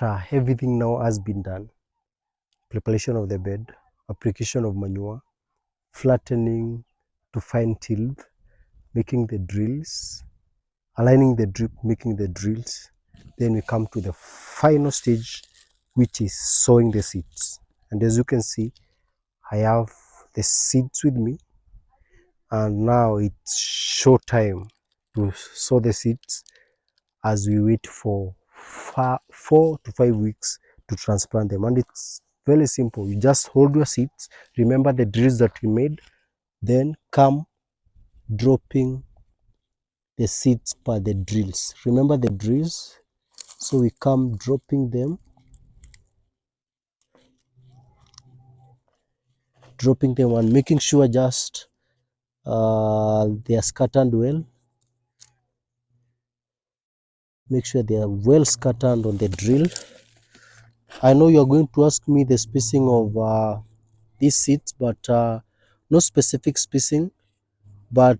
after everything now has been done, preparation of the bed, application of manure, flattening to fine tilth, making the drills, aligning the drip, making the drills, then we come to the final stage, which is sowing the seeds. And as you can see, I have the seeds with me, and now it's show time to sow the seeds as we wait for 4 to 5 weeks to transplant them. And it's very simple. You just hold your seeds, remember the drills that we made, then come dropping the seeds per the drills. Remember the drills, so we come dropping them and making sure just they are scattered well. Make sure they are well scattered on the drill. I know you are going to ask me the spacing of these seeds, but no specific spacing, but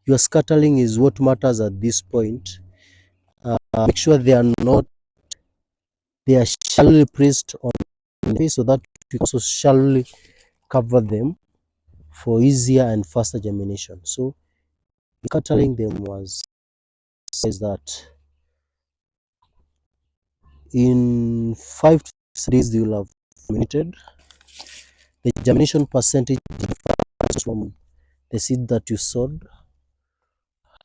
your scattering is what matters at this point. Make sure they are shallowly placed on the face, so that you also shallowly cover them for easier and faster germination. So scattering them says that in 5 to 6 days they will have germinated. The germination percentage differs from the seed that you sowed.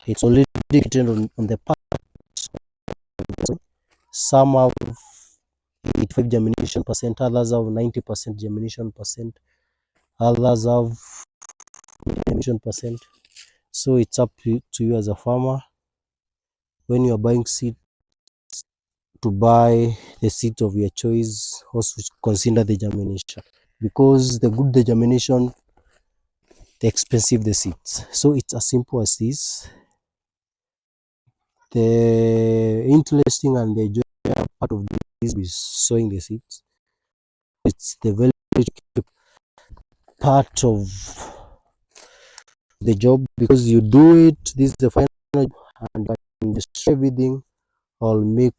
It's already dependent on the part. Some have 85 germination percent, others have 90% germination percent, others have germination percent. So it's up to you as a farmer, when you are buying seed, to buy the seed of your choice. Also consider the germination, because the good the germination, the expensive the seeds. So it's as simple as this. The interesting and the joy part of this is sowing the seeds. It's the very part of the job, because you do it, this is the final job, and you can destroy everything or make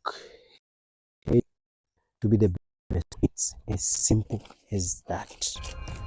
it to be the best. It's as simple as that.